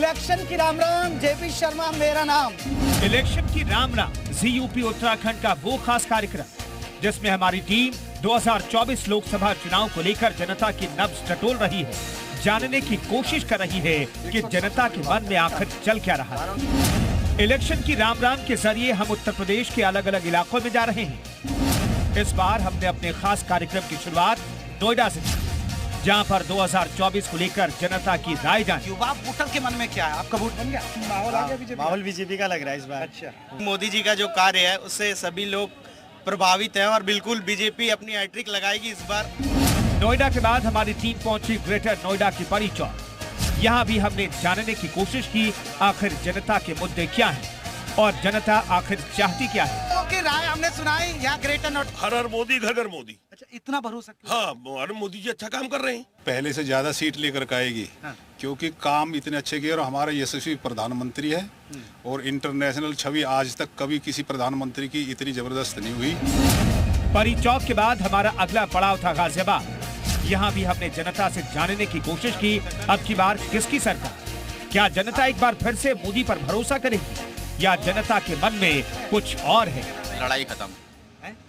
Election की Ram Ram, JP Sharma मेरा नाम। इलेक्शन की राम राम जी यूपी उत्तराखंड का वो खास कार्यक्रम जिसमें हमारी टीम 2024 लोकसभा चुनाव को लेकर जनता की नब्ज टटोल रही है, जानने की कोशिश कर रही है कि जनता के मन में आखिर चल क्या रहा है। इलेक्शन की राम राम के जरिए हम उत्तर प्रदेश के अलग अलग इलाकों में जा रहे हैं। इस बार हमने अपने खास कार्यक्रम की शुरुआत नोएडा से की, जहां पर 2024 को लेकर जनता की राय जानी। युवा वोटर के मन में क्या है? आपका वोट बन गया? माहौल आ गया बीजेपी? माहौल बीजेपी का लग रहा है इस बार। अच्छा, मोदी जी का जो कार्य है उससे सभी लोग प्रभावित हैं और बिल्कुल बीजेपी अपनी हैट्रिक लगाएगी इस बार। नोएडा के बाद हमारी टीम पहुंची ग्रेटर नोएडा की परी चौक। यहाँ भी हमने जानने की कोशिश की आखिर जनता के मुद्दे क्या हैं और जनता आखिर चाहती क्या है। लोगों की राय हमने सुनाई। यहाँ ग्रेटर नोएडा हर मोदी घर घर मोदी। अच्छा, इतना भरोसा क्यों? हाँ, अरे मोदी जी अच्छा काम कर रहे हैं। पहले से ज्यादा सीट लेकर के आएगी। हाँ। क्योंकि काम इतने अच्छे किए और हमारा यशस्वी प्रधानमंत्री है और इंटरनेशनल छवि आज तक कभी किसी प्रधानमंत्री की इतनी जबरदस्त नहीं हुई। परी चौक के बाद हमारा अगला पड़ाव था गाजियाबाद। यहाँ भी हमने जनता से जानने की कोशिश की अब की बार किसकी सरकार। क्या जनता एक बार फिर से मोदी पर भरोसा करेगी या जनता के मन में कुछ और है। लड़ाई खत्म,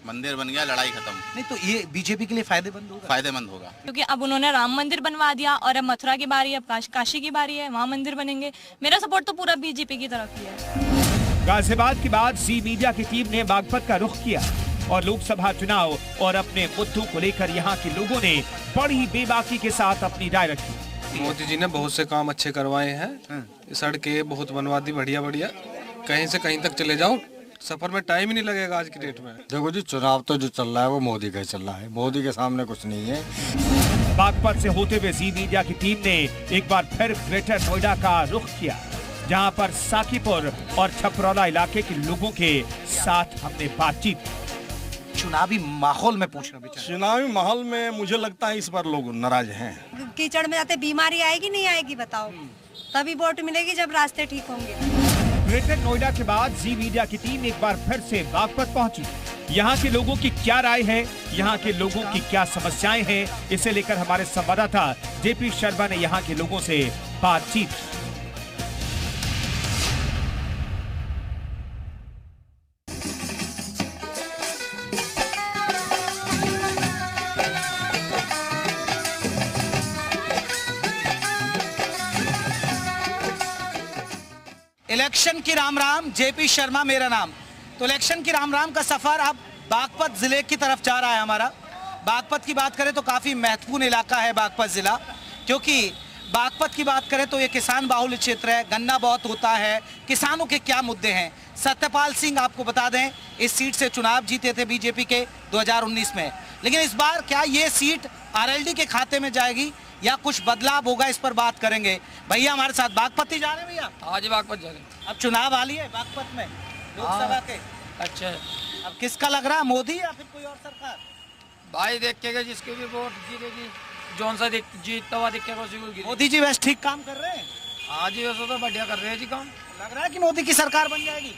मंदिर बन गया, लड़ाई खत्म। नहीं तो ये बीजेपी के लिए फायदेमंद होगा? फायदेमंद होगा क्योंकि अब उन्होंने राम मंदिर बनवा दिया और अब मथुरा की बारी है, अब काशी की बारी है, वहाँ मंदिर बनेंगे। मेरा सपोर्ट तो पूरा बीजेपी की तरफ ही है। गाजियाबाद के बाद जी मीडिया की टीम ने बागपत का रुख किया और लोकसभा चुनाव और अपने मुद्दों को लेकर यहाँ के लोगों ने बड़ी बेबाकी के साथ अपनी राय रखी। मोदी जी ने बहुत से काम अच्छे करवाए हैं, सड़कें बहुत बनवा दी, बढ़िया बढ़िया। कहीं से कहीं तक चले जाओ, सफर में टाइम ही नहीं लगेगा आज की डेट में। देखो जी, चुनाव तो जो चल रहा है वो मोदी का ही चल रहा है, मोदी के सामने कुछ नहीं है। बागपत से होते हुए जी मीडिया की टीम ने एक बार फिर ग्रेटर नोएडा का रुख किया, जहां पर साकीपुर और छपरौला इलाके के लोगों के साथ हमने बातचीत की। चुनावी माहौल में पूछ रहा हूँ। चुनावी माहौल में मुझे लगता है इस बार लोग नाराज हैं। कीचड़ में जाते बीमारी आएगी नहीं आएगी बताओ? तभी वोट मिलेगी जब रास्ते ठीक होंगे। ग्रेटर नोएडा के बाद जी मीडिया की टीम एक बार फिर से बागपत पहुंची। यहाँ के लोगों की क्या राय है, यहाँ के लोगों की क्या समस्याएं हैं, इसे लेकर हमारे संवाददाता जेपी शर्मा ने यहाँ के लोगों से बातचीत की। इलेक्शन की राम राम, जेपी शर्मा मेरा नाम। तो इलेक्शन की राम राम का सफर अब बागपत जिले की तरफ जा रहा है हमारा। बागपत की बात करें तो काफी महत्वपूर्ण इलाका है बागपत जिला, क्योंकि बागपत की बात करें तो ये किसान बाहुल्य क्षेत्र है, गन्ना बहुत होता है। किसानों के क्या मुद्दे हैं? सत्यपाल सिंह आपको बता दें इस सीट से चुनाव जीते थे बीजेपी के 2019 में, लेकिन इस बार क्या ये सीट आरएलडी के खाते में जाएगी या कुछ बदलाव होगा, इस पर बात करेंगे। भैया हमारे साथ बागपत ही जा रहे हैं भैया? आज बागपत जा रहे हैं। अब चुनाव आ रही है बागपत में लोकसभा के। अच्छा, अब किसका लग रहा है, मोदी या फिर कोई और सरकार? भाई देखेगा जिसके भी वोट जीतेगी, जौन सा जीतता हुआ दिखेगा उसी को। मोदी जी वैसे ठीक काम कर रहे हैं? आज ही वैसे तो बढ़िया कर रहे हैं जी काम। लग रहा है कि मोदी की सरकार बन जाएगी?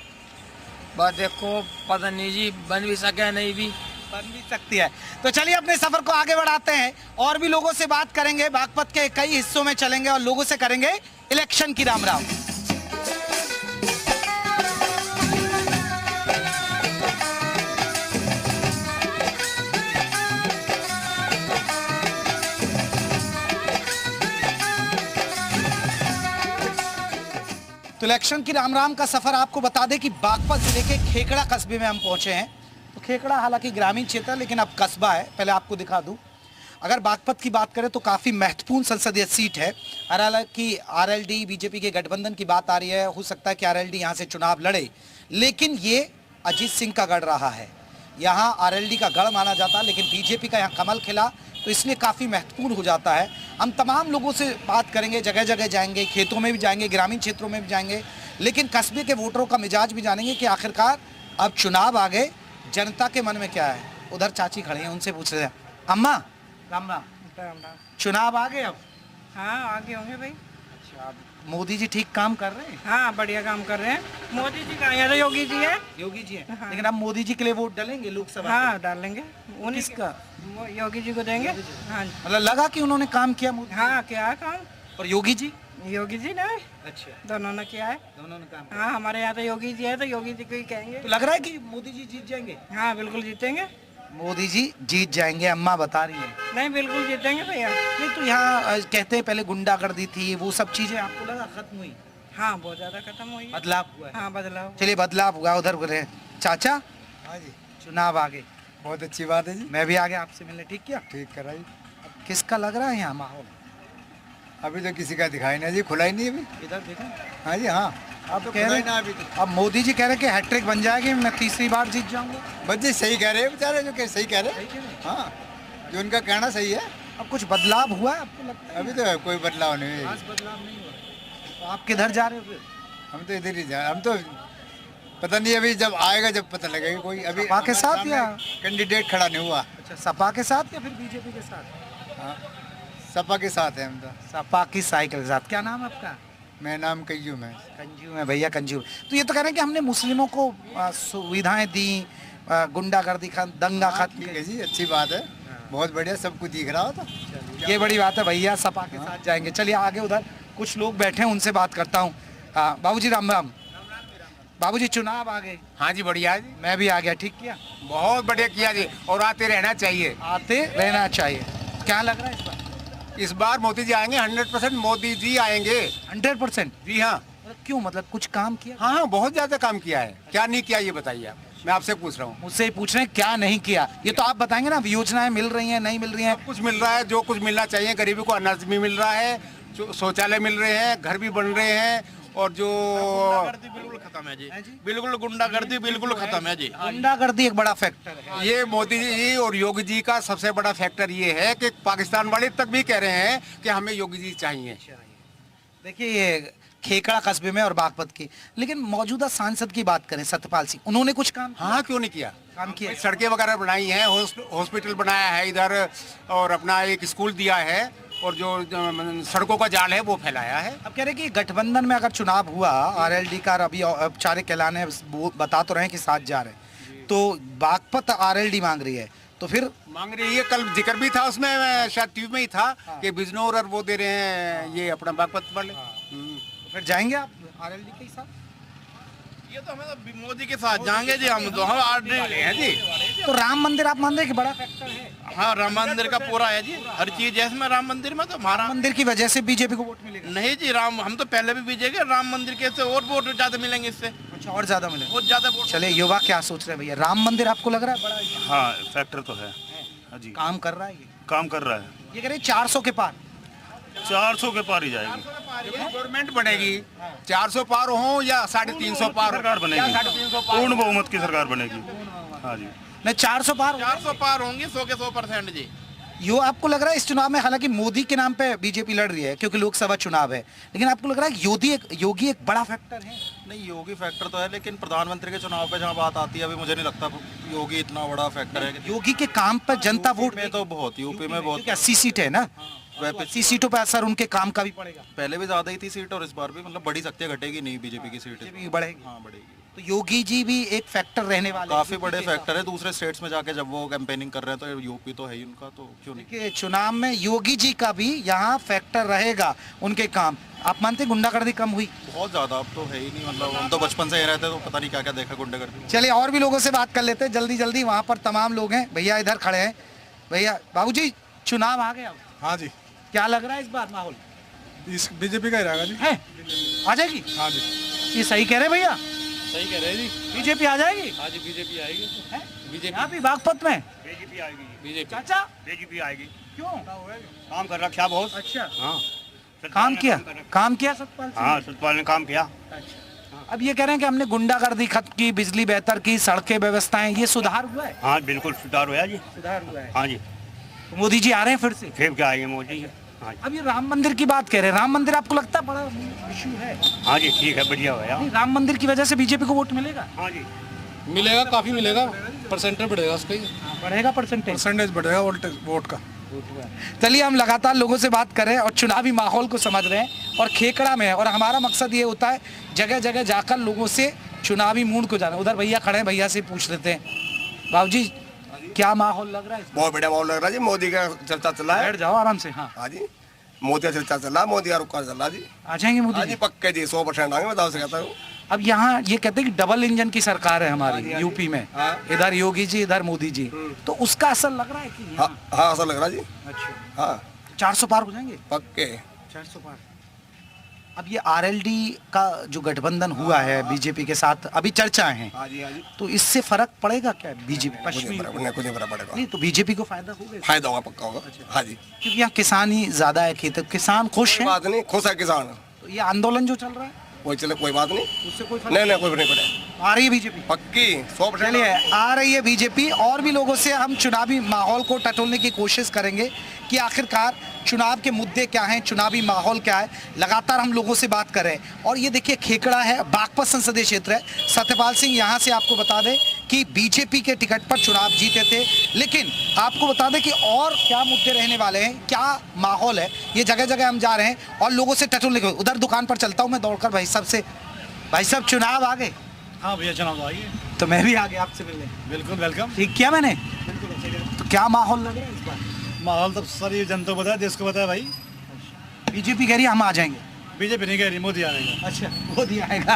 बस देखो, पता नहीं जी, बन भी सके नहीं भी बन भी सकती है। तो चलिए अपने सफर को आगे बढ़ाते हैं और भी लोगों से बात करेंगे। बागपत के कई हिस्सों में चलेंगे और लोगों से करेंगे इलेक्शन की राम राम। तो इलेक्शन की राम राम का सफर आपको बता दें कि बागपत जिले के खेकड़ा कस्बे में हम पहुंचे हैं। तो खेकड़ा हालांकि ग्रामीण क्षेत्र है लेकिन अब कस्बा है। पहले आपको दिखा दूं, अगर बागपत की बात करें तो काफ़ी महत्वपूर्ण संसदीय सीट है। हालांकि आरएलडी बीजेपी के गठबंधन की बात आ रही है, हो सकता है कि आरएलडी यहाँ से चुनाव लड़े, लेकिन ये अजीत सिंह का गढ़ रहा है। यहाँ आरएलडी का गढ़ माना जाता है, लेकिन बीजेपी का यहाँ कमल खिला, तो इसलिए काफ़ी महत्वपूर्ण हो जाता है। हम तमाम लोगों से बात करेंगे, जगह जगह जाएंगे, खेतों में भी जाएंगे, ग्रामीण क्षेत्रों में भी जाएंगे, लेकिन कस्बे के वोटरों का मिजाज भी जानेंगे कि आखिरकार अब चुनाव आ गए, जनता के मन में क्या है। उधर चाची खड़ी हैं, उनसे पूछ रहे हैं। अम्मा राम राम। चुनाव आ गए अब? हाँ आगे होंगे भाई। अच्छा, मोदी जी ठीक काम कर रहे हैं? हाँ बढ़िया काम कर रहे हैं। मोदी जी का यहाँ तो योगी जी है। योगी जी हैं। हाँ। लेकिन अब मोदी जी के लिए वोट डालेंगे लोकसभा? हाँ डालेंगे। किसका? योगी जी को देंगे। हाँ मतलब लगा कि उन्होंने काम किया मोदी? हाँ क्या काम। और योगी जी? योगी जी ने अच्छा, दोनों ने किया है। दोनों ने काम हाँ, हमारे यहाँ तो योगी जी है तो योगी जी को ही कहेंगे। तो लग रहा है कि मोदी जी जीत जाएंगे। हाँ बिल्कुल जीतेंगे। मोदी जी जीत जाएंगे, अम्मा बता रही है। नहीं बिल्कुल जीतेंगे भैया। नहीं तो यहाँ कहते हैं पहले गुंडागर्दी थी, वो सब चीजें आपको लगा खत्म हुई? हाँ बहुत ज्यादा खत्म हुई है। बदलाव हुआ है। हाँ बदलाव। चलिए बदलाव हुआ, उधर बोले चाचा। हाँ जी, चुनाव आगे, बहुत अच्छी बात है जी। मैं भी आ गया आपसे मिलने, ठीक क्या? ठीक कराई। अब किसका लग रहा है यहाँ माहौल? अभी तो किसी का दिखाई नहीं जी, खुला ही नहीं अभी। इधर देखो। हाँ जी हाँ, अब तो कह रहे खुला ही हैं ना अभी तो। अब मोदी जी कह रहे हैं कि हैट्रिक बन जाएगी, मैं तीसरी बार जीत जाऊंगा। बस जी सही कह रहे हैं बेचारे, जो कि सही कह रहे हैं। हाँ, जो उनका कहना सही है। अब कुछ बदलाव हुआ है आपको लगता है? अभी तो कोई बदलाव नहीं खास है। बदलाव नहीं हुआ। तो आप किधर जा रहे हो फिर? हम तो इधर ही जा, हम तो पता नहीं, अभी जब आएगा जब पता लगेगा। कोई अभी सपा के साथ सामने या? कैंडिडेट खड़ा नहीं हुआ। अच्छा, सपा के साथ या फिर बीजेपी के साथ? हाँ, सपा के साथ है हम तो। सपा की साइकिल के साथ। क्या नाम है आपका? मेरा नाम कय्यूम है। कंजूम है भैया, कंजूम। तो ये तो कह रहे हैं कि हमने मुस्लिमों को सुविधाएं दी, गुंडागर्दी का दंगा खत्म ठीक है जी, अच्छी बात है, बहुत बढ़िया, सब कुछ दिख रहा हो तो। ये बड़ी बात है भैया, सपा के साथ जाएंगे। चलिए आगे उधर कुछ लोग बैठे हैं, उनसे बात करता हूँ। बाबूजी राम राम। बाबूजी चुनाव आ गए। हाँ जी बढ़िया जी, मैं भी आ गया, ठीक किया? बहुत बढ़िया किया जी, और आते रहना चाहिए। आते रहना चाहिए। क्या लग रहा है इस बार? इस बार मोदी जी आएंगे, 100% मोदी जी आएंगे। 100%? जी हाँ। क्यों, मतलब कुछ काम किया? हाँ हाँ, बहुत ज्यादा काम किया है। क्या नहीं किया ये बताइए आप, मैं आपसे पूछ रहा हूँ। मुझसे ही पूछ रहे हैं क्या नहीं किया। ये तो आप बताएंगे ना, योजनाएं मिल रही हैं नहीं मिल रही हैं? कुछ मिल रहा है, जो कुछ मिलना चाहिए। गरीबों को अनाज भी मिल रहा है, शौचालय मिल रहे हैं, घर भी बन रहे हैं, और जो बिल्कुल खत्म है जी, बिल्कुल गुंडागर्दी बिल्कुल खत्म है जी। गुंडागर्दी एक बड़ा फैक्टर है। ये मोदी जी और योगी जी का सबसे बड़ा फैक्टर ये है कि पाकिस्तान वाले तक भी कह रहे हैं कि हमें योगी जी चाहिए। देखिए ये खेकड़ा कस्बे में और बागपत की, लेकिन मौजूदा सांसद की बात करें सत्यपाल सिंह, उन्होंने कुछ काम? हाँ, क्यों नहीं किया? काम किया। सड़कें वगैरह बनाई हैं, हॉस्पिटल बनाया है इधर, और अपना एक स्कूल दिया है, और जो सड़कों का जाल है वो फैलाया है। अब कह रहे कि गठबंधन में अगर चुनाव हुआ, आरएलडी का अभी औपचारिक ऐलान है, बता तो रहे हैं कि साथ जा रहे हैं, तो बागपत आरएलडी मांग रही है, तो फिर मांग रही है। कल जिक्र भी था उसमें, शायद टीवी में ही था कि बिजनौर और वो दे रहे हैं ये अपना बागपत वाले। तो फिर जाएंगे आप आरएलडी के साथ? ये तो हमें तो मोदी के साथ जाएंगे जी, हम तो हम आरएलडी हैं जी। तो राम मंदिर आप मान रहे हैं कि बड़ा फैक्टर है? हाँ, राम मंदिर का पूरा है जी, हर चीज है इसमें। राम मंदिर में तो हमारा मंदिर की वजह से बीजेपी को वोट मिलेगा? नहीं जी, राम हम तो पहले भी बीजेपी, राम मंदिर के से और वोट ज्यादा मिलेंगे इससे। अच्छा, और ज्यादा मिलेगा? बहुत ज्यादा वोट। चले, युवा क्या सोच रहे हैं भैया? राम मंदिर आपको लग रहा है बड़ा? हाँ, फैक्टर तो है जी, काम कर रहा है ये? काम कर रहा है। ये कह रहे 400 के पार? 400 के पार ही जाएगी गवर्नमेंट बनेगी, 400 पार हो या 350 पार, सरकार बनेगी, 350 पूर्ण बहुमत की सरकार बनेगी। हाँ जी, नहीं 400 पार? 400 पार होंगे, 100 के 100% जी। यो आपको लग रहा है इस चुनाव में, हालांकि मोदी के नाम पे बीजेपी लड़ रही है क्योंकि लोकसभा चुनाव है, लेकिन आपको लग रहा है योगी एक बड़ा फैक्टर है? नहीं, योगी फैक्टर तो है, लेकिन प्रधानमंत्री के चुनाव पे जहाँ बात आती है, अभी मुझे नहीं लगता योगी इतना बड़ा फैक्टर है। योगी के काम पर जनता वोट में तो बहुत, यूपी में बहुत 80 सीट है ना, 80 सीटों पर असर उनके काम का भी पड़ेगा। पहले भी ज्यादा ही थी सीट, और इस बार भी मतलब बढ़ी सकती है, घटेगी नहीं बीजेपी की सीट बढ़ेगी। हाँ बढ़ेगी। तो योगी जी भी एक फैक्टर रहने वाले, काफी बड़े फैक्टर है। दूसरे स्टेट्स में जाके जब वो कैंपेनिंग कर रहे हैं तो यूपी तो है ही उनका, तो क्यों नहीं। देखिए चुनाव में योगी जी का भी यहाँ फैक्टर रहेगा, उनके काम। आप मानते हैं गुंडागर्दी कम हुई? बहुत ज्यादा, अब तो है ही नहीं, मतलब हम तो बचपन से ही रहते तो पता नहीं क्या क्या देखा गुंडागर्दी। चलिए और भी लोगों से बात कर लेते हैं जल्दी जल्दी, वहाँ पर तमाम लोग हैं। भैया इधर खड़े हैं। भैया, बाबूजी चुनाव आ गया? हाँ जी। क्या लग रहा है इस बार माहौल? इस बीजेपी का ही रहेगा जी। है? आ जाएगी? हाँ जी। ये सही कह रहे भैया? सही कह रहे हैं जी। बीजेपी आ जाएगी? हाँ जी, बीजेपी आएगी। बीजेपी यहाँ भी बागपत में बीजेपी आएगी। बीजेपी चाचा बीजेपी आएगी। क्यों? काम कर रखा बहुत। अच्छा, हाँ, काम किया? काम किया सतपाल? हाँ, सतपाल ने काम किया। अच्छा, अब ये कह रहे हैं कि हमने गुंडागर्दी खत्म की, बिजली बेहतर की, सड़कें व्यवस्थाएं, ये सुधार हुआ है? हाँ बिल्कुल सुधार हुआ जी। सुधार हुआ है। हाँ जी। तो मोदी जी आ रहे हैं फिर से? फिर क्या आएंगे मोदी जी। हाँ जी। अब ये राम मंदिर की बात कह रहे हैं, राम मंदिर आपको लगता है बड़ा इशू है? हाँ जी, ठीक है, बढ़िया हुआ। राम मंदिर की वजह से बीजेपी को वोट मिलेगा? हाँ जी, मिलेगा, काफी मिलेगा, परसेंटेज बढ़ेगा उसका। बढ़ेगा परसेंटेज बढ़ेगा वोट का। चलिए हम लगातार लोगों से बात कर रहे हैं और चुनावी माहौल को समझ रहे हैं, और खेकड़ा में है, और हमारा मकसद ये होता है जगह जगह जाकर लोगों से चुनावी मूड को जाना। उधर भैया खड़े हैं, भैया से पूछ लेते हैं। बाबूजी क्या माहौल लग रहा है? बहुत बढ़िया माहौल लग रहा है जी, मोदी का चलता चला है। बैठ जाओ आराम से। हाँ हाँ जी, मोदी का चर्चा चल रहा, मोदी का रुका चल रहा जी। आ जाएंगे मोदी हाँ जी, पक्के जी 100% आएंगे, बताओ से कहता हूँ। अब यहाँ ये कहते हैं कि डबल इंजन की सरकार है हमारी यूपी में, इधर योगी जी इधर मोदी जी, तो उसका असर लग रहा है कि हाँ असर लग रहा जी। अच्छा हाँ 400 पार हो जाएंगे पक्के 400 पार। अब ये आरएलडी का जो गठबंधन हुआ है बीजेपी के साथ, अभी चर्चा है, हाँ जी, हाँ जी। तो इससे फर्क पड़ेगा क्या बीजेपी पश्चिमी? कुछ नहीं फर्क पड़ेगा। नहीं तो बीजेपी को फायदा होगा? फायदा होगा, पक्का होगा। हाँ जी, क्योंकि यहाँ किसान ही ज्यादा है, खेत किसान खुश है। बात नहीं, खुश है किसान। तो ये आंदोलन जो चल रहा है कोई चले, कोई बात नहीं, उससे कोई नहीं कोई नहीं पड़े। आ रही है बीजेपी पक्की 100%। चलिए आ रही है बीजेपी। और भी लोगों से हम चुनावी माहौल को टटोलने की कोशिश करेंगे कि आखिरकार चुनाव के मुद्दे क्या हैं, चुनावी माहौल क्या है। लगातार हम लोगों से बात कर रहे हैं। और ये देखिए खेकड़ा है, बागपत संसदीय क्षेत्र है। सत्यपाल सिंह यहाँ से आपको बता दें कि बीजेपी के टिकट पर चुनाव जीते थे, लेकिन आपको बता दें कि और क्या मुद्दे रहने वाले हैं, क्या माहौल है, ये जगह जगह हम जा रहे हैं और लोगों से टटोलने के। उधर दुकान पर चलता हूँ मैं दौड़कर भाई साहब से। भाई साहब चुनाव आ गए? हाँ भैया चुनाव आइए। तो मैं भी आ गया आपसे मिलने। बिल्कुल वेलकम। ठीक किया मैंने। बिल्कुल अच्छे किया। तो क्या माहौल लग रहा है इस बार? माहौल तो सारी जनता को बताया, देश को बताया भाई। बीजेपी कह रही है हम आ जाएंगे। बीजेपी नहीं कह रही, मोदी आएगा। अच्छा मोदी आएगा।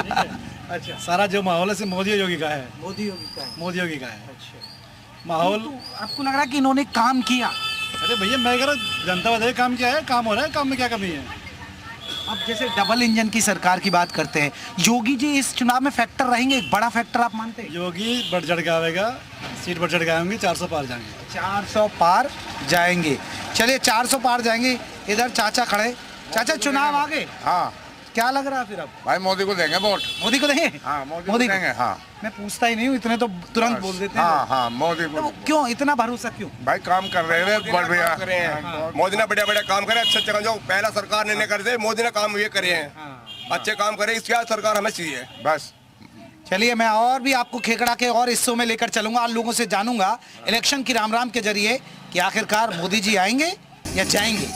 अच्छा सारा जो माहौल है सिर्फ मोदी योगी का है। मोदी योगी का है। मोदी योगी का है। अच्छा माहौल तो आपको लग रहा है कि इन्होंने काम किया? अरे भैया मैं कह रहा हूँ जनता बताइए काम क्या है, काम हो रहा है, काम में क्या कमी है। अब जैसे डबल इंजन की सरकार की बात करते हैं, योगी जी इस चुनाव में फैक्टर रहेंगे, एक बड़ा फैक्टर आप मानते हैं? योगी बढ़ चढ़ के आएगा, सीट बढ़ चढ़ के आएंगे, 400 पार जाएंगे। 400 पार जाएंगे। चलिए 400 पार जाएंगे। इधर चाचा खड़े। चाचा चुनाव आ गए? हाँ। क्या लग रहा है फिर अब? भाई मोदी को देंगे वोट। मोदी को देंगे? हाँ मोदी को देंगे। हाँ मैं पूछता ही नहीं हूँ, इतने तो तुरंत बोल देते हैं। हाँ हाँ मोदी को। तो क्यों इतना भरोसा क्यों? भाई काम कर रहे हैं बढ़िया। मोदी ने बढ़िया बढ़िया काम करे, अच्छे अच्छे। जो पहला सरकार ने कर दे, मोदी ने काम ये करे हैं, अच्छे काम करे। इसकी सरकार हमें चाहिए बस। चलिए मैं और भी आपको खेकड़ा के और हिस्सों में लेकर चलूंगा और लोगों से जानूंगा इलेक्शन की राम राम के जरिए कि आखिरकार मोदी जी आएंगे या जाएंगे।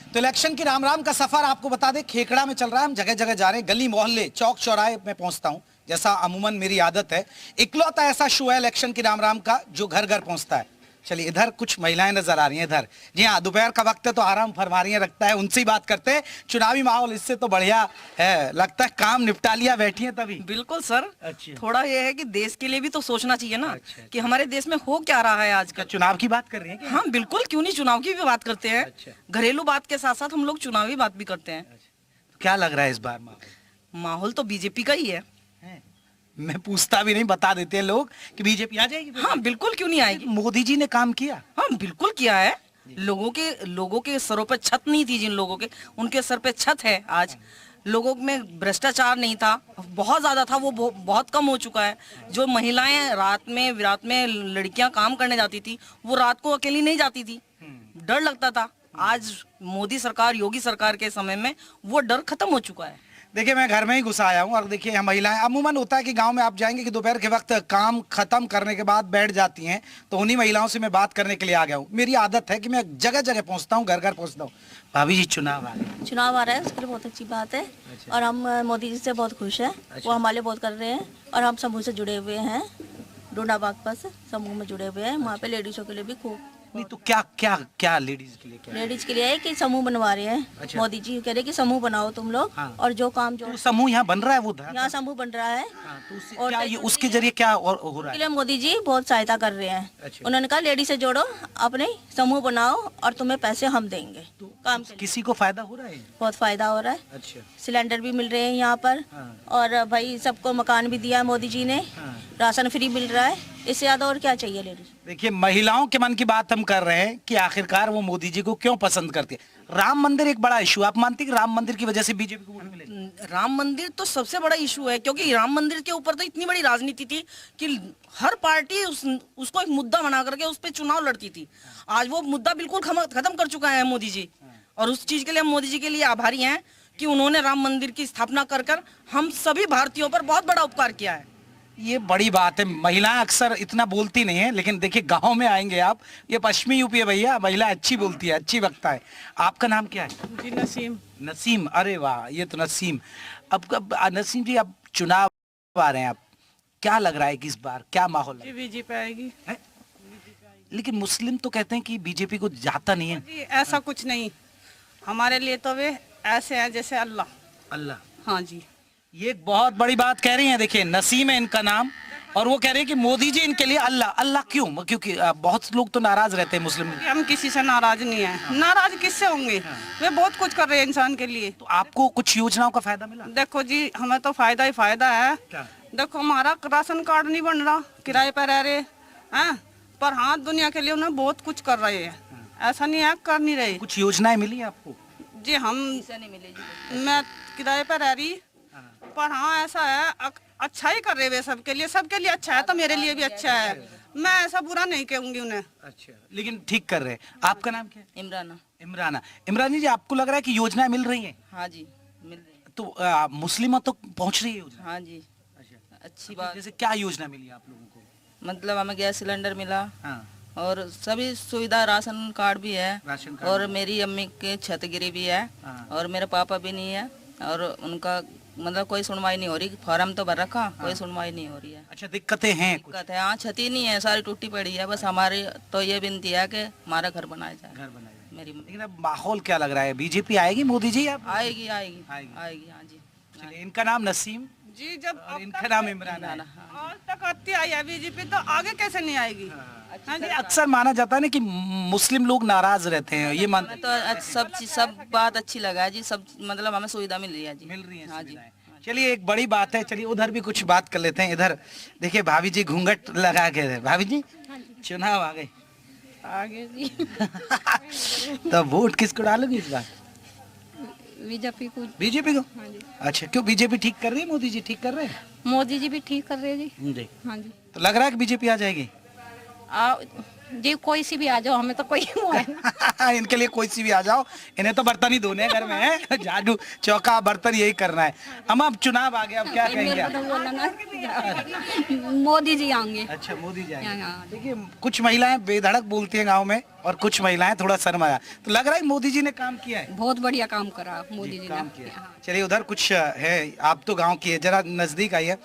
तो इलेक्शन की राम राम का सफर आपको बता दें खेकड़ा में चल रहा है। हम जगह जगह जा रहे हैं, गली मोहल्ले चौक चौराहे में पहुंचता हूं, जैसा अमूमन मेरी आदत है। इकलौता ऐसा शो है इलेक्शन की राम राम का जो घर घर पहुंचता है। चलिए इधर कुछ महिलाएं नजर आ रही हैं। इधर जी हाँ, दोपहर का वक्त है तो आराम फरमा रही हैं, लगता है उनसे ही बात करते हैं। चुनावी माहौल इससे तो बढ़िया है, लगता है काम निपटा लिया, बैठी हैं तभी। बिल्कुल सर। अच्छा। थोड़ा ये है कि देश के लिए भी तो सोचना चाहिए ना। अच्छा। कि हमारे देश में हो क्या रहा है आजकल। चुनाव की बात कर रही हैं? हाँ बिल्कुल, क्यों नहीं, चुनाव की भी बात करते हैं। अच्छा। घरेलू बात के साथ साथ हम लोग चुनावी बात भी करते हैं। तो क्या लग रहा है इस बार माहौल? माहौल तो बीजेपी का ही है। मैं पूछता भी नहीं, बता देते हैं लोग कि बीजेपी आ जाएगी। हाँ बिल्कुल, क्यों नहीं आएगी। मोदी जी ने काम किया। हाँ बिल्कुल किया है। लोगों के सरों पे छत नहीं थी, जिन लोगों के, उनके सर पे छत है आज। लोगों में भ्रष्टाचार नहीं था, बहुत ज्यादा था, वो बहुत कम हो चुका है। जो महिलाएं रात में लड़कियां काम करने जाती थी, वो रात को अकेली नहीं जाती थी, डर लगता था। आज मोदी सरकार, योगी सरकार के समय में वो डर खत्म हो चुका है। देखिए मैं घर में ही घुसा आया हूँ और देखिए हम महिलाएं, अमूमन होता है कि गांव में आप जाएंगे कि दोपहर के वक्त काम खत्म करने के बाद बैठ जाती हैं, तो उन्हीं महिलाओं से मैं बात करने के लिए आ गया हूँ। मेरी आदत है कि मैं जगह जगह पहुँचता हूँ, घर घर पहुँचता हूँ। भाभी जी चुनाव आ रहे हैं? चुनाव आ रहा है, उसके लिए बहुत अच्छी बात है। अच्छा। और हम मोदी जी से बहुत खुश हैं। अच्छा। वो हमारे लिए बहुत कर रहे हैं और हम समूह से जुड़े हुए हैं, डोडा बागपत से समूह में जुड़े हुए हैं। वहाँ पे लेडीजों के लिए भी खूब। नहीं तो क्या क्या क्या लेडीज के लिए क्या? लेडीज के लिए है कि समूह बनवा रहे हैं। अच्छा। मोदी जी कह रहे कि समूह बनाओ तुम लोग। हाँ। और जो काम जो तो समूह यहाँ बन रहा है, वो यहाँ समूह बन रहा है। हाँ, तो और क्या उसके जरिए क्या और हो रहा है? मोदी जी बहुत सहायता कर रहे हैं। अच्छा। उन्होंने कहा लेडीज से जोड़ो, अपने समूह बनाओ और तुम्हें पैसे हम देंगे। तो काम किसी को फायदा हो रहा है? बहुत फायदा हो रहा है। अच्छा। सिलेंडर भी मिल रहे हैं यहाँ पर। और भाई सबको मकान भी दिया है मोदी जी ने। राशन फ्री मिल रहा है, इससे ज्यादा और क्या चाहिए लेडीज। देखिए महिलाओं के मन की बात हम कर रहे हैं कि आखिरकार वो मोदी जी को क्यों पसंद करती है। राम मंदिर एक बड़ा इशू, आप मानते हैं कि राम मंदिर की वजह से बीजेपी को वोट मिले? राम मंदिर तो सबसे बड़ा इशू है, क्योंकि राम मंदिर के ऊपर तो इतनी बड़ी राजनीति थी कि हर पार्टी उसको एक मुद्दा बना करके उस पर चुनाव लड़ती थी। आज वो मुद्दा बिल्कुल खत्म कर चुका है मोदी जी, और उस चीज के लिए हम मोदी जी के लिए आभारी हैं कि उन्होंने राम मंदिर की स्थापना कर हम सभी भारतीयों पर बहुत बड़ा उपकार किया है। ये बड़ी बात है। महिलाएं अक्सर इतना बोलती नहीं है, लेकिन देखिए गांव में आएंगे आप, ये पश्चिमी यूपी है भैया, महिला अच्छी बोलती है, अच्छी वक्ता है। आपका नाम क्या है? जी नसीम। नसीम, अरे वाह, ये तो नसीम। अब नसीम जी, अब चुनाव आ रहे हैं, आप क्या लग रहा है कि इस बार क्या माहौल है? बीजेपी आएगी। लेकिन मुस्लिम तो कहते हैं कि बीजेपी को जाता नहीं है। जी ऐसा कुछ नहीं, हमारे लिए तो वे ऐसे हैं जैसे अल्लाह। अल्लाह, हाँ जी। ये एक बहुत बड़ी बात कह रही हैं। देखिए नसीम है इनका नाम, और वो कह रहे हैं कि मोदी जी इनके लिए अल्लाह। अल्लाह क्यों? क्योंकि बहुत लोग तो नाराज रहते हैं मुस्लिम। हम किसी से नाराज नहीं है। नाराज किससे होंगे? वे बहुत कुछ कर रहे हैं इंसान के लिए। तो आपको कुछ योजनाओं का फायदा मिला? देखो जी, हमें तो फायदा ही फायदा है। देखो हमारा राशन कार्ड नहीं बन रहा, किराए पर रह रहे हैं, पर हाँ दुनिया के लिए उन्हें बहुत कुछ कर रहे हैं। ऐसा नहीं है कर नहीं रहे। कुछ योजनाएं मिली आपको? जी हम नहीं मिले जी। मैं किराए पर रह रही, पर हाँ ऐसा है अच्छा ही कर रहे हैं सबके लिए। सबके लिए अच्छा है तो मेरे लिए भी अच्छा है। मैं ऐसा बुरा नहीं कहूंगी उन्हें। अच्छा, लेकिन ठीक कर रहे हैं। आपका नाम क्या है? इमराना। इमराना। इमरानी जी, आपको लग रहा है कि योजनाएं मिल रही हैं? हाँ जी मिल रही है। तो मुस्लिमों तो पहुंच रही है योजना? हाँ जी। अच्छी बात। जैसे क्या योजना मिली आप लोगों को? मतलब हमें गैस सिलेंडर मिला। हाँ। और सभी सुविधा, राशन कार्ड भी है, राशन कार्ड और मेरी अम्मी के छत गिरी भी है। हाँ। और मेरे पापा भी नहीं है, और उनका मतलब कोई सुनवाई नहीं हो रही। फॉर्म तो भर रखा, कोई सुनवाई नहीं हो रही है। अच्छा, दिक्कतें हैं? दिक्कत है, हाँ, छती नहीं है, सारी टूटी पड़ी है। बस हमारी तो ये विनती है कि हमारा घर बनाया जाए। घर बनाया जाए। मेरी लेकिन अब माहौल क्या लग रहा है? बीजेपी आएगी मोदी जी? आप आएगी आएगी आएगी। हाँ जी। चलिए, इनका नाम नसीम जी। जब और इनका नाम इमरान है। आज तक आती आई है बीजेपी, तो आगे कैसे नहीं आएगी? हाँ जी। अक्सर माना जाता है ना कि मुस्लिम लोग नाराज रहते हैं, ये मानते तो सब बात अच्छी लगा है जी। सब मतलब हमें सुविधा मिल रही है जी। मिल रही है? हाँ जी। चलिए, एक बड़ी बात है। चलिए उधर भी कुछ बात कर लेते हैं। इधर देखिए, भाभी जी घूंघट लगा के थे। भाभी जी, चुनाव आ गए आगे जी। तो वोट किसको डालोगी इस बार? बीजेपी को। बीजेपी को? हाँ जी। अच्छा, क्यों? बीजेपी ठीक कर रही है? मोदी जी ठीक कर रहे हैं? मोदी जी भी ठीक कर रहे हैं जी। हाँ जी। तो लग रहा है कि बीजेपी आ जाएगी? जी कोई सी भी आ जाओ, हमें तो कोई वो है ना। इनके लिए कोई सी भी आ जाओ, इन्हें तो बर्तन ही धोने घर में है। झाड़ू चौका बर्तन यही करना है। अब चुनाव आ गया, अब क्या कहेंगे आप? मोदी जी आएंगे। अच्छा, मोदी जी आएंगे। देखिए, कुछ महिलाएं बेधड़क बोलती हैं गांव में, और कुछ महिलाएं थोड़ा शर्माया। तो लग रहा है मोदी जी ने काम किया है। बहुत बढ़िया काम करा मोदी जी काम किया। चलिए, उधर कुछ है। आप तो गाँव की है, जरा नजदीक आइए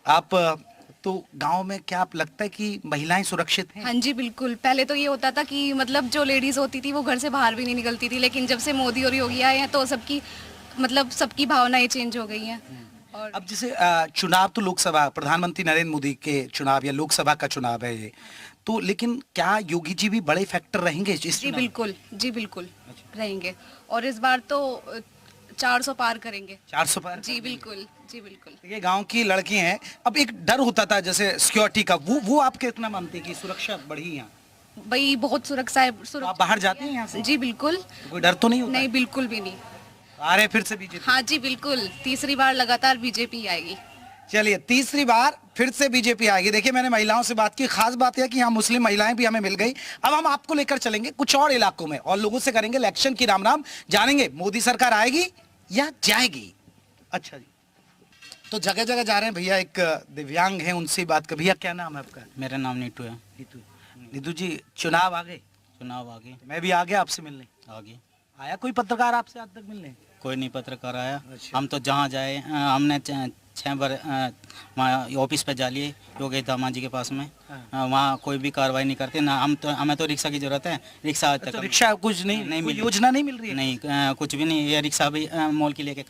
आप। तो गांव में क्या आप लगता है कि महिलाएं सुरक्षित हैं? हाँ जी बिल्कुल। पहले तो ये होता था कि मतलब जो लेडीज होती थी वो घर से बाहर भी नहीं निकलती थी, लेकिन जब से मोदी और योगी आए हैं तो सबकी भावनाएं चेंज हो गई हैं। और अब जैसे चुनाव तो लोकसभा, प्रधानमंत्री नरेंद्र मोदी के चुनाव या लोकसभा का चुनाव है ये, तो लेकिन क्या योगी जी भी बड़े फैक्टर रहेंगे इस जी बिल्कुल, जी बिल्कुल रहेंगे। और इस बार तो 400 पार करेंगे। 400 पार? जी बिल्कुल, जी बिल्कुल। ये गांव की लड़की हैं। अब एक डर होता था जैसे सिक्योरिटी का, वो आप कितना मानते हैं कि सुरक्षा बढ़ी यहाँ? भाई बहुत सुरक्षा है। आप बाहर जाते हैं यहाँ से? जी बिल्कुल। तो कोई डर तो नहीं होता? नहीं, बिल्कुल भी नहीं। आ रहे फिर से बीजेपी? हाँ जी बिल्कुल, तीसरी बार लगातार बीजेपी आएगी। चलिए, तीसरी बार फिर से बीजेपी आएगी। देखिए, मैंने महिलाओं से बात की। खास बात यह कि यहाँ मुस्लिम महिलाएं भी हमें मिल गई। अब हम आपको लेकर चलेंगे कुछ और इलाकों में, और लोगों से करेंगे इलेक्शन की राम राम, जानेंगे मोदी सरकार आएगी या जाएगी। अच्छा जी, तो जगह जगह जा रहे हैं भैया। एक दिव्यांग है, उनसे बात कर। भैया क्या नाम है आपका? मेरा नाम नीतू है। नीतू जी, चुनाव आ गए? चुनाव आ गए। मैं भी आ गया आपसे मिलने। आगे आया कोई पत्रकार आपसे आज तक मिलने? कोई नहीं पत्रकार आया। हम तो जहाँ जाए, हमने 6 बार ऑफिस पे जा लिए योगी दामा जी के पास में। वहाँ कोई भी कार्रवाई नहीं करते ना। हमें तो रिक्शा की जरूरत है, रिक्शा आज तक रिक्शा कुछ नहीं मिल, योजना नहीं मिल रही है? नहीं, कुछ भी नहीं। ये रिक्शा भी मोल की लेके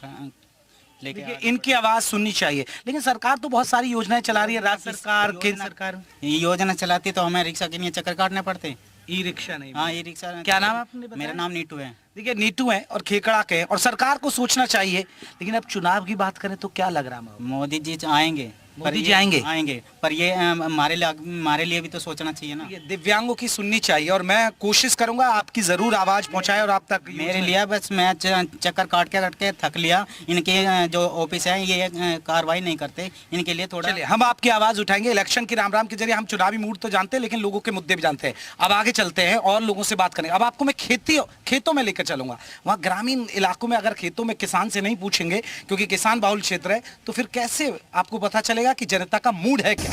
इनकी आवाज सुननी चाहिए। लेकिन सरकार तो बहुत सारी योजनाएं चला रही है, राज्य सरकार, केंद्र सरकार। योजना चलाती तो हमें रिक्शा के लिए चक्कर काटने पड़ते। ई रिक्शा नहीं? हाँ, ई रिक्शा। क्या नाम आपने बताया? मेरा नाम नीतू है। देखिए, नीतू है और खेकड़ा के, और सरकार को सोचना चाहिए। लेकिन अब चुनाव की बात करें तो क्या लग रहा है? मोदी जी आएंगे। मोदी जी आएंगे, पर ये हमारे लिए भी तो सोचना चाहिए ना। ये दिव्यांगों की सुननी चाहिए, और मैं कोशिश करूंगा आपकी जरूर आवाज पहुंचाए और आप तक। मेरे लिए बस मैं चक्कर काट के थक लिया। इनके जो ऑफिस है ये कार्रवाई नहीं करते, इनके लिए थोड़ा। चलिए, हम आपकी आवाज उठाएंगे। इलेक्शन की राम राम के जरिए हम चुनावी मूड तो जानते हैं, लेकिन लोगों के मुद्दे भी जानते हैं। अब आगे चलते हैं और लोगों से बात करें। अब आपको मैं खेतों में लेकर चलूंगा। वहाँ ग्रामीण इलाकों में अगर खेतों में किसान से नहीं पूछेंगे, क्योंकि किसान बहुल क्षेत्र है, तो फिर कैसे आपको पता चलेगा पड़ेगा कि जनता का मूड है क्या।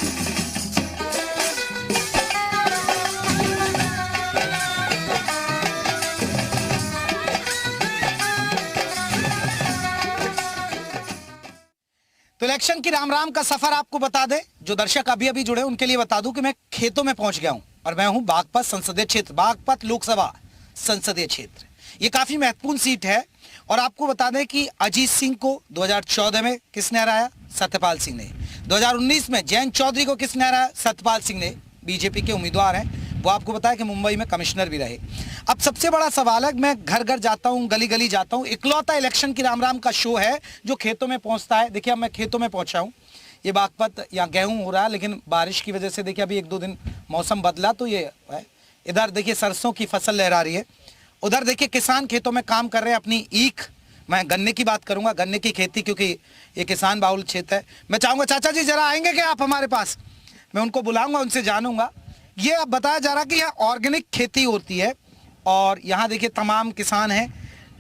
तो इलेक्शन की राम राम का सफर आपको बता दे, जो दर्शक अभी अभी जुड़े उनके लिए बता दूं कि मैं खेतों में पहुंच गया हूं और मैं हूं बागपत संसदीय क्षेत्र, बागपत लोकसभा संसदीय क्षेत्र। ये काफी महत्वपूर्ण सीट है और आपको बता दें कि अजीत सिंह को 2014 में किसने हराया? सत्यपाल सिंह ने। 2019 में जयंत चौधरी को किसने हराया? सत्यपाल सिंह ने। बीजेपी के उम्मीदवार हैं, वो आपको बताया कि मुंबई में कमिश्नर भी रहे। अब सबसे बड़ा सवाल है, मैं घर घर जाता हूँ, गली गली जाता हूँ, इकलौता इलेक्शन की राम राम का शो है जो खेतों में पहुंचता है। देखिए अब मैं खेतों में पहुंचा हूँ, ये बागपत यहाँ गेहूं हो रहा है, लेकिन बारिश की वजह से देखिए अभी 1-2 दिन मौसम बदला तो ये है। इधर देखिए सरसों की फसल लहरा रही है, उधर देखिए किसान खेतों में काम कर रहे हैं अपनी ईख। मैं गन्ने की बात करूंगा, गन्ने की खेती, क्योंकि ये किसान बाहुल क्षेत्र है। मैं चाहूंगा चाचा जी जरा आएंगे क्या आप हमारे पास? मैं उनको बुलाऊंगा, उनसे जानूंगा। ये अब बताया जा रहा कि यहाँ ऑर्गेनिक खेती होती है और यहाँ देखिए तमाम किसान हैं,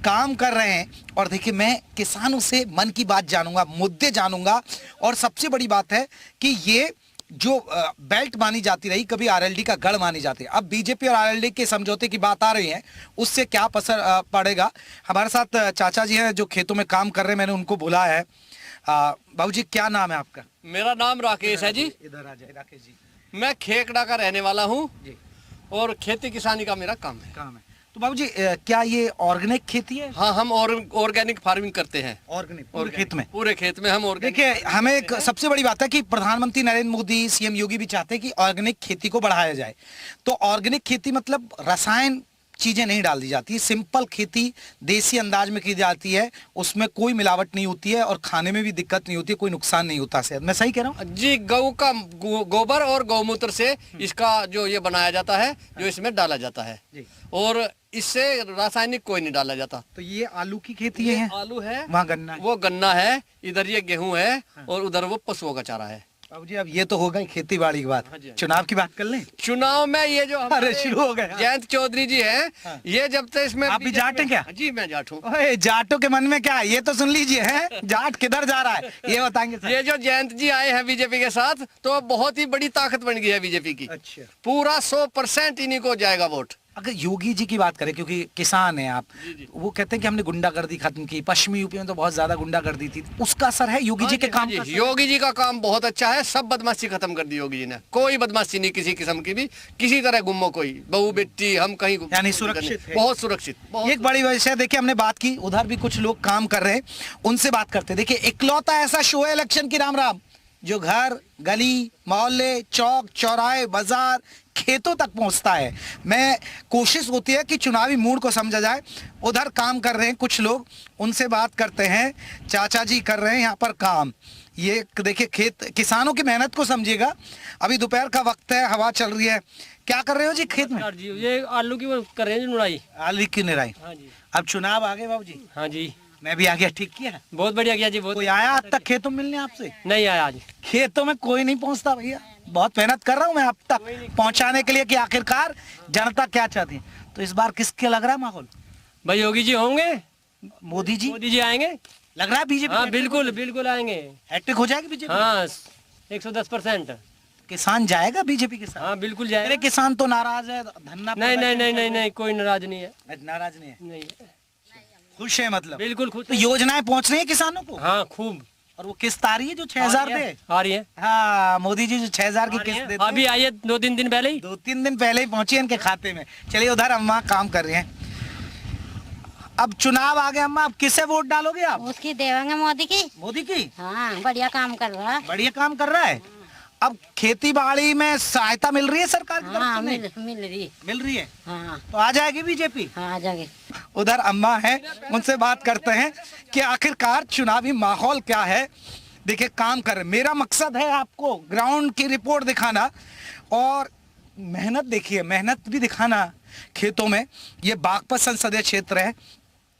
काम कर रहे हैं। और देखिए मैं किसानों से मन की बात जानूंगा, मुद्दे जानूंगा। और सबसे बड़ी बात है कि ये जो बेल्ट मानी जाती रही, कभी आरएलडी का गढ़ मानी जाती है, अब बीजेपी और आरएलडी के समझौते की बात आ रही है, उससे क्या असर पड़ेगा? हमारे साथ चाचा जी हैं जो खेतों में काम कर रहे हैं, मैंने उनको बुलाया है। बाबू जी क्या नाम है आपका? मेरा नाम राकेश है जी। इधर आ जाए राकेश जी। मैं खेकड़ा का रहने वाला हूँ और खेती किसानी का मेरा काम है। तो बाबू जी क्या ये ऑर्गेनिक खेती है? हाँ, हम ऑर्गेनिक फार्मिंग करते हैं। ऑर्गेनिक पूरे खेत में हम ऑर्गेनिक। देखिए हमें एक सबसे बड़ी बात है कि प्रधानमंत्री नरेंद्र मोदी, सीएम योगी भी चाहते हैं कि ऑर्गेनिक खेती को बढ़ाया जाए। तो ऑर्गेनिक खेती मतलब रसायन चीजें नहीं डाल दी जाती, सिंपल खेती देसी अंदाज में की जाती है, उसमें कोई मिलावट नहीं होती है और खाने में भी दिक्कत नहीं होती है, कोई नुकसान नहीं होता सेहत। मैं सही कह रहा हूँ जी? गौ का गोबर और गौमूत्र से इसका जो ये बनाया जाता है, जो इसमें डाला जाता है, और इससे रासायनिक कोई नहीं डाला जाता। तो ये आलू की खेती है? आलू है, वहाँ गन्ना है, वो गन्ना है, इधर ये गेहूं है और उधर वो पशुओं का चारा है। बाबू जी अब ये तो हो गई खेती बाड़ी की बात, चुनाव की बात कर लें। चुनाव में ये जो अरे शुरू हो गए जयंत चौधरी जी हैं, ये जब तक इसमें आप भी जाट हैं क्या? जी मैं जाट हूँ। जाटों के मन में क्या है ये तो सुन लीजिए, है जाट किधर जा रहा है ये बताएंगे सर। ये जो जयंत जी आए हैं बीजेपी के साथ, तो बहुत ही बड़ी ताकत बन गई है बीजेपी की। अच्छा, पूरा 100% इन्हीं को जाएगा वोट। अगर योगी जी की बात करें, क्योंकि किसान हैं आप, वो कहते हैं कि हमने गुंडागर्दी खत्म की, पश्चिमी यूपी में तो बहुत ज्यादा गुंडागर्दी थी, उसका असर है योगी जी के काम का? योगी जी का काम बहुत अच्छा है, सब बदमाशी खत्म कर दी योगी जी ने। कोई बदमाशी नहीं किसी किस्म की भी, किसी तरह गुम्मो कोई बहू बेटी हम कहीं, यानी सुरक्षित, बहुत सुरक्षित। एक बड़ी वजह है, देखिए हमने बात की, उधर भी कुछ लोग काम कर रहे हैं, उनसे बात करते। देखिए इकलौता ऐसा शो है इलेक्शन की राम राम जो घर गली मोहल्ले चौक चौराहे बाजार खेतों तक पहुंचता है। मैं कोशिश होती है कि चुनावी मूड को समझा जाए। उधर काम कर रहे हैं कुछ लोग, उनसे बात करते हैं। चाचा जी कर रहे हैं यहाँ पर काम। ये देखिए खेत, किसानों की मेहनत को समझिएगा। अभी दोपहर का वक्त है, हवा चल रही है। क्या कर रहे हो जी खेत में? ये आलू की कर रहे हैं निराई। आलू की निराई। हाँ जी। अब चुनाव आ गए बाबू जी? हाँ जी। मैं भी आ गया, ठीक किया, बहुत बढ़िया किया जी। बहुत कोई आया आज तक खेतों में मिलने आपसे? नहीं आया आज, खेतों में कोई नहीं पहुंचता भैया। बहुत मेहनत कर रहा हूं मैं आप तक पहुंचाने के लिए कि आखिरकार जनता क्या चाहती है। तो इस बार किसके लग रहा है माहौल? भाई योगी जी होंगे, मोदी जी आएंगे, लग रहा है बीजेपी? हाँ बिल्कुल बिल्कुल आएंगे। हैट्रिक हो जाएगी बीजेपी? हाँ 110%। किसान जाएगा बीजेपी के साथ? हाँ बिल्कुल जाएगा। मेरे किसान तो नाराज है, धरना। नहीं कोई नाराज नहीं है। नाराज नहीं है? नहीं, खुश है मतलब? बिल्कुल खुश। तो योजनाएं पहुंच रही है किसानों को? हाँ खूब। और वो किस्त आ रही है जो 6000 दे? आ रही है। हाँ मोदी जी जो 6000 की किस्त देते हैं, अभी आई है 2-3 दिन पहले ही। 2-3 दिन पहले ही पहुंची है इनके खाते में। चलिए उधर अम्मा काम कर रहे हैं। अब चुनाव आ गए अम्मा, अब किसे वोट डालोगे आप? उसकी देवांगे मोदी की। मोदी की? हाँ बढ़िया काम कर रहा है। बढ़िया काम कर रहा है। अब खेती बाड़ी में सहायता मिल रही है सरकार की? हाँ मिल रही है। हाँ तो आ जाएगी बीजेपी? हाँ आ जाएगी। उधर अम्मा है, उनसे बात करते हैं कि आखिरकार चुनावी माहौल क्या है। देखिए काम कर रहे, मेरा मकसद है आपको ग्राउंड की रिपोर्ट दिखाना और मेहनत देखिए, मेहनत भी दिखाना खेतों में। ये बागपत संसदीय क्षेत्र है,